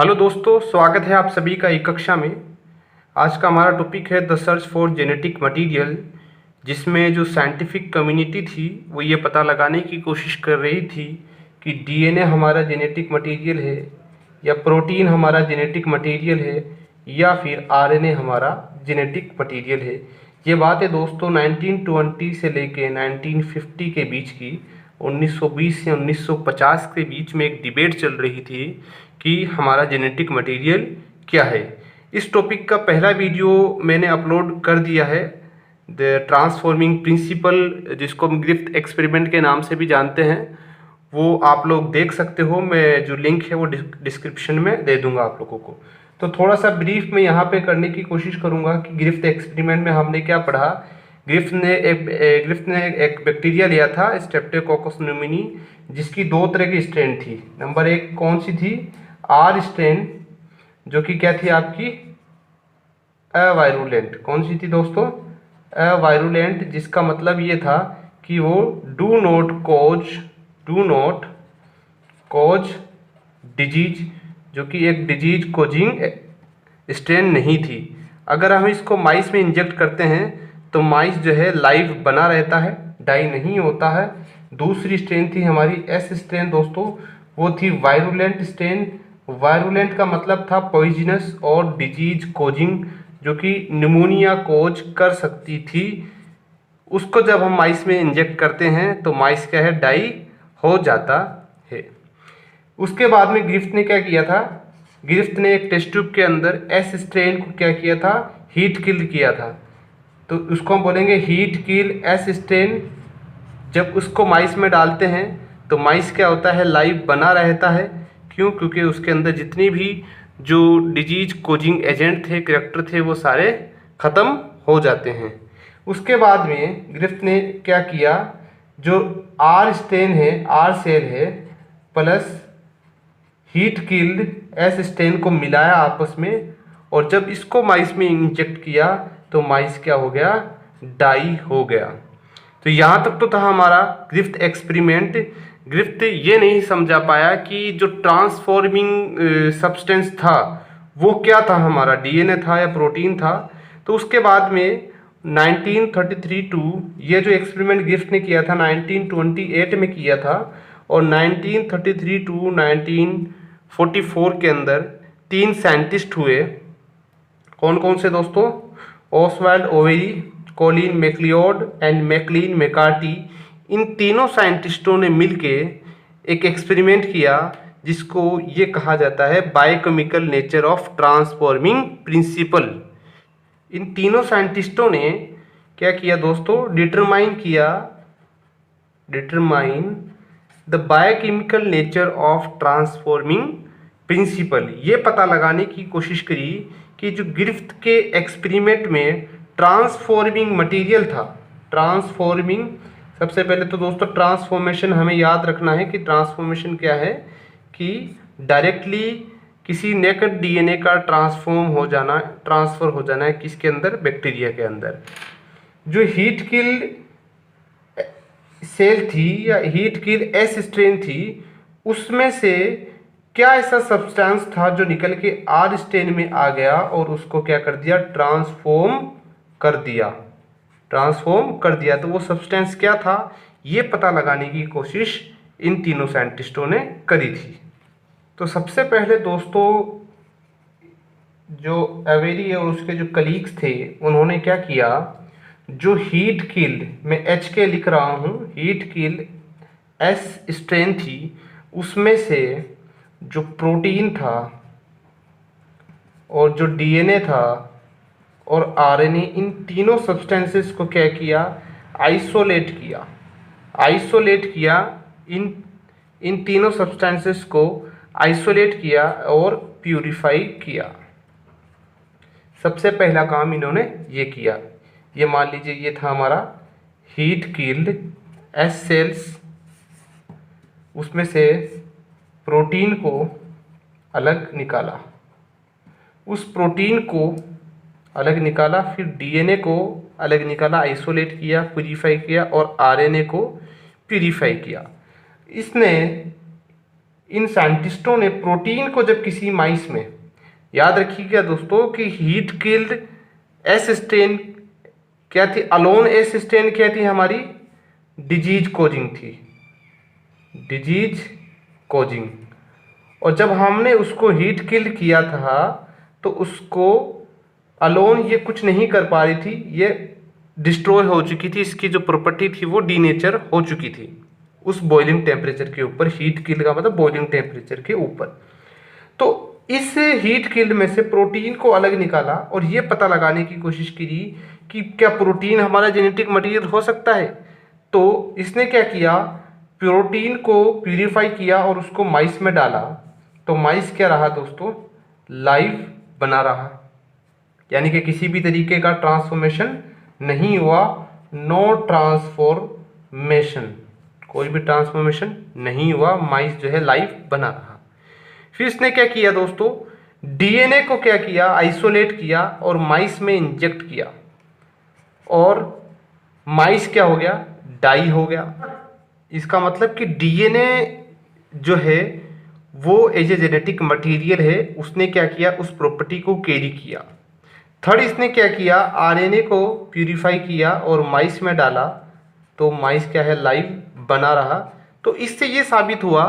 Hello दोस्तों, स्वागत है आप सभी का एक कक्षा में। आज का हमारा टॉपिक है the search for genetic material, जिसमें जो साइंटिफिक कम्युनिटी थी वो ये पता लगाने की कोशिश कर रही थी कि डीएनए हमारा जेनेटिक मटेरियल है या प्रोटीन हमारा जेनेटिक मटेरियल है या फिर आरएनए हमारा जेनेटिक मटेरियल है। ये बात है दोस्तों 1920 से लेके 1950 के बीच की। 1920 से 1950 के बीच में एक डिबेट चल रही थी कि हमारा जेनेटिक मटेरियल क्या है। इस टॉपिक का पहला वीडियो मैंने अपलोड कर दिया है, द ट्रांसफॉर्मिंग प्रिंसिपल, जिसको हम ग्रिफ्थ एक्सपेरिमेंट के नाम से भी जानते हैं। वो आप लोग देख सकते हो, मैं जो लिंक है वो डिस्क्रिप्शन में दे दूंगा आप लोगों को। तो थोड़ा सा ब्रीफ में यहाँ पे करने की कोशिश करूँगा कि ग्रिफ्थ एक्सपेरिमेंट में हमने क्या पढ़ा। ग्रिफ्थ ने एक बैक्टीरिया लिया था, स्ट्रेप्टोकोकस न्यूमोनी, जिसकी दो तरह की स्ट्रेन थी। नंबर एक कौन सी थी? आर स्ट्रेन, जो कि क्या थी आपकी? अवायरुलेंट। कौन सी थी दोस्तों? अवायरुलेंट, जिसका मतलब ये था कि वो डू नॉट कॉज डिजीज, जो कि एक डिजीज कोजिंग स्ट्रेन नहीं थी। अगर हम इसको माइस में इंजेक्ट करते हैं तो माइस जो है लाइव बना रहता है, डाई नहीं होता है। दूसरी स्ट्रेन थी हमारी एस स्ट्रेन दोस्तों, वो थी वायरुलेंट स्ट्रेन। वायरुलेंट का मतलब था पॉइजनस और डिजीज कोजिंग, जो कि निमोनिया कोज कर सकती थी। उसको जब हम माइस में इंजेक्ट करते हैं तो माइस क्या है, डाई हो जाता है। उसके बाद में ग्रिफ्थ ने क्या किया था? ग्रिफ्थ ने एक टेस्ट ट्यूब के अंदर एस स्ट्रेन को क्या किया था? हीट किल किया था। तो उसको हम बोलेंगे हीट किल एस स्ट्रेन। जब उसको माइस में डालते हैं तो माइस क्या होता है, लाइव बना रहता है। क्यों? क्योंकि उसके अंदर जितनी भी जो डिजीज कोजिंग एजेंट थे, कैरेक्टर थे, वो सारे ख़त्म हो जाते हैं। उसके बाद में ग्रिफ्थ ने क्या किया, जो आर स्ट्रेन है, आर सेल है, plus heat killed S strain को मिलाया आपस में, और जब इसको माइस में इंजेक्ट किया तो माइस क्या हो गया? डाई हो गया। तो यहाँ तक तो था हमारा ग्रिफ्थ एक्सपेरिमेंट। ग्रिफ्थ ये नहीं समझा पाया कि जो ट्रांसफॉर्मिंग सब्सटेंस था वो क्या था, हमारा डीएनए था या प्रोटीन था। तो उसके बाद में 1933 टू ये जो एक्सपेरिमेंट ग्रिफ्थ ने किया था 1928 में किया था, और 1933 टू 1944 के अंदर 3 साइंटिस्ट हुए। कौन कौन से दोस्तों? Oswald Avery, Colin MacLeod and Maclyn McCarty. इन तीनों साइंटिस्टों ने मिलके एक एक्सपेरिमेंट किया जिसको ये कहा जाता है biochemical nature of transforming principle. इन तीनों साइंटिस्टों ने क्या किया दोस्तों? Determine the biochemical nature of transforming principle. ये पता लगाने की कोशिश करी कि जो ग्रिफ्थ के एक्सपेरिमेंट में ट्रांसफॉर्मिंग मटेरियल था, ट्रांसफॉर्मिंग, सबसे पहले तो दोस्तों ट्रांसफॉर्मेशन हमें याद रखना है कि ट्रांसफॉर्मेशन क्या है, कि डायरेक्टली किसी नेकेड डीएनए का ट्रांसफर हो जाना है किसके अंदर? बैक्टीरिया के अंदर। जो हीट किल्ड सेल थी या हीट किल एस स्ट्रेन थी, उसमें से क्या ऐसा सब्सटेंस था जो निकल के आर स्ट्रेन में आ गया और उसको क्या कर दिया? ट्रांसफॉर्म कर दिया। तो वो सब्सटेंस क्या था, ये पता लगाने की कोशिश इन तीनों साइंटिस्टों ने करी थी। तो सबसे पहले दोस्तों जो एवेरी और उसके जो कलीग्स थे, उन्होंने क्या किया, जो हीट किल्ड, मैं एच के लिख रहा हूँ, हीट किल्ड एस स्ट्रेन थी, उसमें से जो प्रोटीन था और जो डीएनए था और आरएनए, इन तीनों सब्सटेंसेस को क्या किया? आइसोलेट किया। इन तीनों सब्सटेंसेस को आइसोलेट किया और प्यूरिफाई किया। सबसे पहला काम इन्होंने ये किया। ये मान लीजिए ये था हमारा हीट किल्ड एस सेल्स, उसमें से प्रोटीन को अलग निकाला, उस प्रोटीन को अलग निकाला, फिर डीएनए को अलग निकाला, आइसोलेट किया, प्यूरिफाई किया, और आरएनए को प्यूरिफाई किया। इसने इन साइंटिस्टों ने प्रोटीन को जब किसी माइस में, याद रखिएगा दोस्तों कि हीट किल्ड एस स्टेन क्या थी, अलोन एस स्टेन क्या थी हमारी, डिजीज कोजिंग थी, डिजीज कोजिंग। और जब हमने उसको हीट किल किया था तो उसको अलोन ये कुछ नहीं कर पा रही थी, ये डिस्ट्रॉय हो चुकी थी, इसकी जो प्रॉपर्टी थी वो डीनेचर हो चुकी थी उस बॉइलिंग टेम्परेचर के ऊपर। हीट किल का मतलब बॉइलिंग टेम्परेचर के ऊपर। तो इस हीट किल्ड में से प्रोटीन को अलग निकाला और ये पता लगाने की कोशिश की कि क्या प्रोटीन हमारा जेनेटिक मटेरियल हो सकता है। तो इसने क्या किया, प्रोटीन को प्यूरिफाई किया और उसको माइस में डाला। तो माइस क्या रहा दोस्तों, लाइव बना रहा, यानी कि किसी भी तरीके का ट्रांसफॉर्मेशन नहीं हुआ, नो ट्रांसफॉर्मेशन, कोई भी ट्रांसफॉर्मेशन नहीं हुआ, माइस जो है लाइव बना रहा। फिर इसने क्या किया दोस्तों, डीएनए को क्या किया, आइसोलेट किया और माइस में इंजेक्ट किया, और माइस क्या हो गया, डाई हो गया। इसका मतलब कि डीएनए जो है वो एज ए जेनेटिक मटेरियल है, उसने क्या किया, उस प्रॉपर्टी को कैरी किया। थर्ड इसने क्या किया, आरएनए को प्यूरिफाई किया और माइस में डाला, तो माइस क्या है, लाइव बना रहा। तो इससे ये साबित हुआ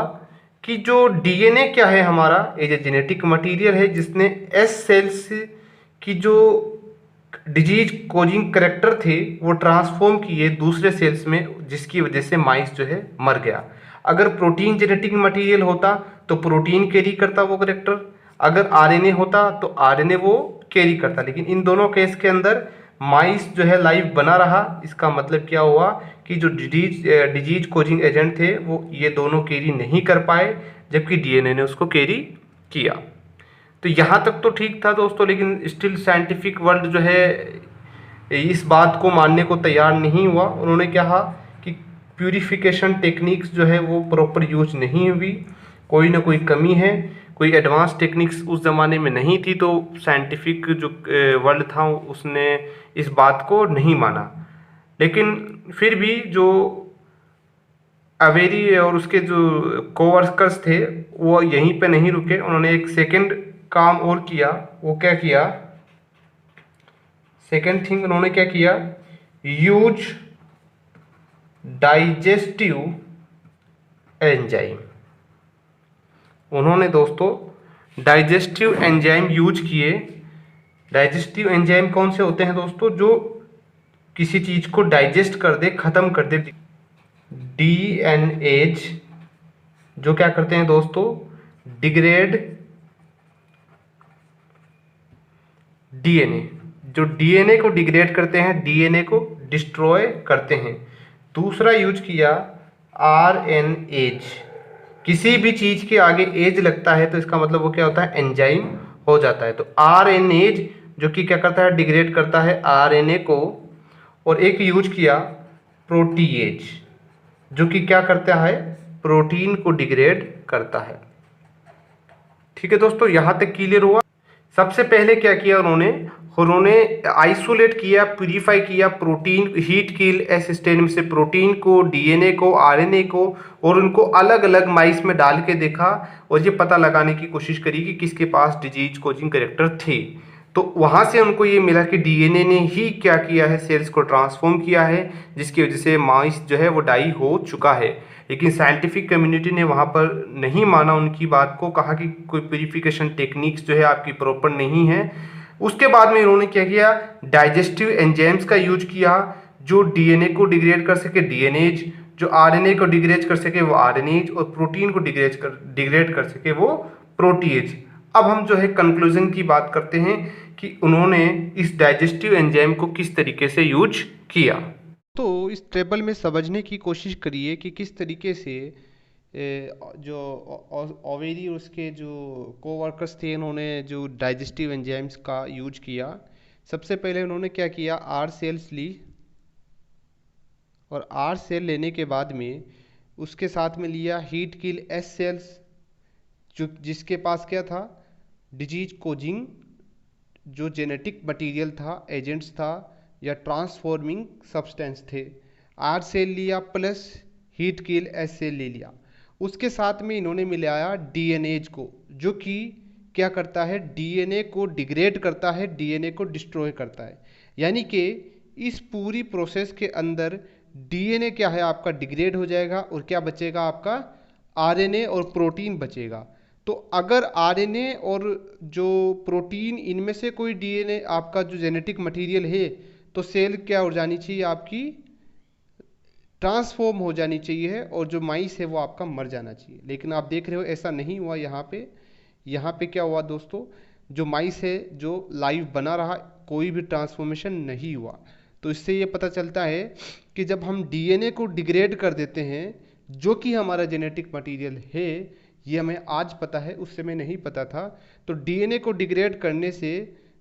कि जो डीएनए क्या है हमारा, एज ए जेनेटिक मटेरियल है जिसने एस सेल्स की जो डिजीज कोजिंग करेक्टर थे वो ट्रांसफॉर्म किए दूसरे सेल्स में, जिसकी वजह से माइस जो है मर गया। अगर प्रोटीन जेनेटिक मटेरियल होता तो प्रोटीन कैरी करता वो करेक्टर, अगर आरएनए होता तो आरएनए वो कैरी करता। लेकिन इन दोनों केस के अंदर माइस जो है लाइव बना रहा। इसका मतलब क्या हुआ कि जो डिजीज कोजिंग एजेंट थे वो ये दोनों कैरी नहीं कर पाए, जबकि डीएनए ने उसको कैरी किया। तो यहाँ तक तो ठीक था दोस्तों, लेकिन स्टिल साइंटिफिक वर्ल्ड जो है इस बात को मानने को तैयार नहीं हुआ। उन्होंने कहा कि प्यूरिफिकेशन टेक्निक्स जो है वो प्रॉपर यूज नहीं हुई, कोई ना कोई कमी है, कोई एडवांस टेक्निक्स उस ज़माने में नहीं थी। तो साइंटिफिक जो वर्ल्ड था उसने इस बात को नहीं माना। लेकिन फिर भी जो अवेरी और उसके जो कोवर्कर्स थे वो यहीं पे नहीं रुके, उन्होंने एक सेकंड काम और किया। वो क्या किया, सेकंड थिंग उन्होंने क्या किया, यूज डाइजेस्टिव एंजाइम। उन्होंने दोस्तों डाइजेस्टिव एंजाइम यूज किए। डाइजेस्टिव एंजाइम कौन से होते हैं दोस्तों, जो किसी चीज को डाइजेस्ट कर दे, खत्म कर दे। डीएनएज जो क्या करते हैं दोस्तों, डिग्रेड डीएनए, जो डीएनए को डिग्रेड करते हैं, डीएनए को डिस्ट्रॉय करते हैं। दूसरा यूज किया आरएनएज। किसी भी चीज के आगे एज लगता है तो इसका मतलब वो क्या होता है, एंजाइम हो जाता है। तो आरएनएज जो कि क्या करता है, डिग्रेड करता है आरएनए को। और एक यूज किया प्रोटीएज जो कि क्या करता है, प्रोटीन को डिग्रेड करता है। ठीक है दोस्तों, यहां तक क्लियर हुआ। सबसे पहले क्या किया उन्होंने आइसोलेट किया, प्यूरिफाई किया protein, heat kill S strain से प्रोटीन को, डीएनए को, आरएनए को, और उनको अलग अलग माइस में डाल के देखा और ये पता लगाने की कोशिश करी कि किसके पास डिजीज कोजिंग कैरेक्टर थे। तो वहाँ से उनको ये मिला कि डीएनए ने ही क्या किया है, सेल्स को ट्रांसफॉर्म किया है, जिसकी वजह से माइस जो है वो डाई हो चुका है। लेकिन साइंटिफिक कम्युनिटी ने वहाँ पर नहीं माना उनकी बात को, कहा कि कोई प्यूरिफिकेशन टेक्निक्स जो है आपकी प्रॉपर नहीं है। उसके बाद में इन्होंने क्या किया, डाइजेस्टिव एंजाइम्स का यूज किया जो डीएनए को डिग्रेड कर सके, डीएनएज, जो आरएनए को डिग्रेड कर सके वो आरएनएज, और प्रोटीन को डिग्रेड कर सके वो प्रोटीएज। अब हम जो है कंक्लूजन की बात करते हैं कि उन्होंने इस डाइजेस्टिव एंजाइम को किस तरीके से यूज किया। तो इस टेबल में समझने की कोशिश करिए कि किस तरीके से जो ओवेरी और उसके जो कोवर्कर्स थे उन्होंने जो डाइजेस्टिव एंजाइम्स का यूज किया। सबसे पहले उन्होंने क्या किया, आर सेल्स ली, और आर सेल लेने के बाद में उसके साथ में लिया हीट किल एस सेल्स, जो जिसके पास क्या था, डिजीज कोजिंग जो जेनेटिक मटेरियल था, एजेंट्स था या ट्रांसफॉर्मिंग सब्सटेंस थे। आर सेल लिया plus heat kill S cell ले लिया। उसके साथ में इन्होंने मिलाया डीएनएज को, जो कि क्या करता है, डीएनए को डिग्रेड करता है, डीएनए को डिस्ट्रॉय करता है। यानी कि इस पूरी प्रोसेस के अंदर डीएनए क्या है आपका डिग्रेड हो जाएगा और क्या बचेगा आपका आरएनए और प्रोटीन बचेगा। तो अगर आरएनए और जो प्रोटीन इनमें से कोई डीएनए आपका जो जेनेटिक मटेरियल है, तो सेल क्या हो जानी चाहिए आपकी ट्रांसफॉर्म हो जानी चाहिए और जो माइस है वो आपका मर जाना चाहिए। लेकिन आप देख रहे हो ऐसा नहीं हुआ यहाँ पे क्या हुआ दोस्तों, जो माइस है जो लाइव बना रहा, कोई भी ट्रांसफॉर्मेशन नहीं हुआ। तो इससे ये पता चलता है कि जब हम डीएनए को डिग्रेड कर देते हैं, जो कि हमारा जेनेटिक मटेरियल है, ये हमें आज पता है, उस समय नहीं पता था। तो डीएनए को डिग्रेड करने से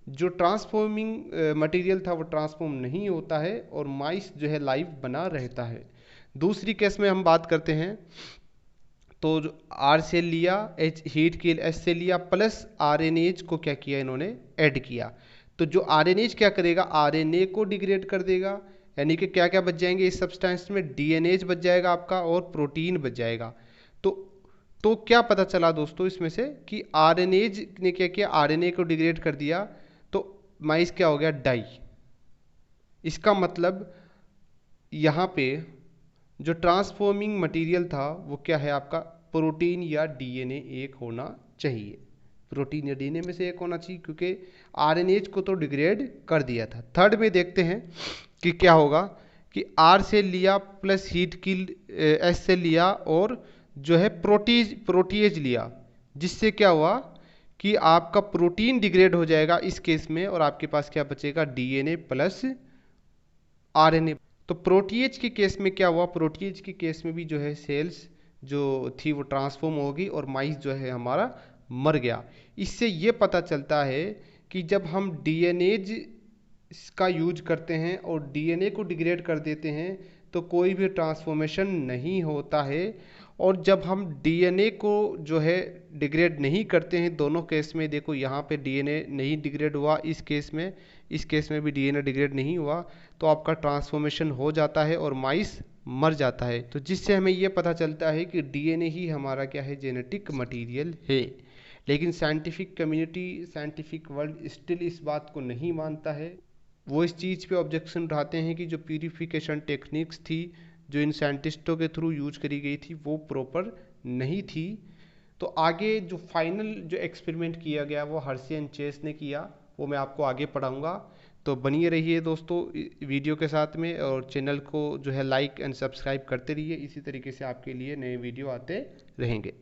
जो ट्रांसफॉर्मिंग मटेरियल था वो ट्रांसफॉर्म नहीं होता है और माइस जो है लाइव बना रहता है। दूसरी केस में हम बात करते हैं, तो जो आर से लिया, एच हीट किल एच से लिया, प्लस आरएनएज को क्या किया इन्होंने ऐड किया। तो जो आरएनएज क्या करेगा, आरएनए को डिग्रेड कर देगा, यानी कि क्या क्या बच जाएंगे इस सब्सटेंस में, डीएनएज बच जाएगा आपका और प्रोटीन बच जाएगा। तो क्या पता चला दोस्तों इसमें से कि आरएनएज ने क्या किया, आरएनए को डिग्रेड कर दिया, तो माइस क्या हो गया, डाई। इसका मतलब यहाँ पे जो ट्रांसफॉर्मिंग मटेरियल था वो क्या है आपका प्रोटीन या डीएनए एक होना चाहिए, प्रोटीन या डीएनए में से एक होना चाहिए, क्योंकि आरएनएज को तो डिग्रेड कर दिया था। थर्ड में देखते हैं कि क्या होगा कि आर से लिया प्लस हीट किल एस से लिया और जो है प्रोटीएज लिया, जिससे क्या हुआ कि आपका प्रोटीन डिग्रेड हो जाएगा इस केस में और आपके पास क्या बचेगा, डीएनए प्लस आरएनए। तो प्रोटीएज के केस में क्या हुआ, प्रोटीएज के केस में भी जो है सेल्स जो थी वो ट्रांसफॉर्म होगी और माइस जो है हमारा मर गया। इससे ये पता चलता है कि जब हम डीएनएज का यूज करते हैं और डीएनए को डिग्रेड कर देते हैं तो कोई भी ट्रांसफॉर्मेशन नहीं होता है, और जब हम डीएनए को जो है डिग्रेड नहीं करते हैं, दोनों केस में देखो यहाँ पे डीएनए नहीं डिग्रेड हुआ, इस केस में भी डीएनए डिग्रेड नहीं हुआ, तो आपका ट्रांसफॉर्मेशन हो जाता है और माइस मर जाता है। तो जिससे हमें ये पता चलता है कि डीएनए ही हमारा क्या है, जेनेटिक मटेरियल है। लेकिन scientific community, scientific world still इस बात को नहीं मानता है। वो इस चीज़ पे ऑब्जेक्शन उठाते हैं कि जो प्यूरिफिकेशन टेक्निक्स थी जो इन साइंटिस्टों के थ्रू यूज करी गई थी वो प्रॉपर नहीं थी। तो आगे जो फाइनल जो एक्सपेरिमेंट किया गया वो हर्शी एंड चेस ने किया, वो मैं आपको आगे पढ़ाऊँगा। तो बनिए रहिए दोस्तों वीडियो के साथ में, और चैनल को जो है लाइक एंड सब्सक्राइब करते रहिए। इसी तरीके से आपके लिए नए वीडियो आते रहेंगे।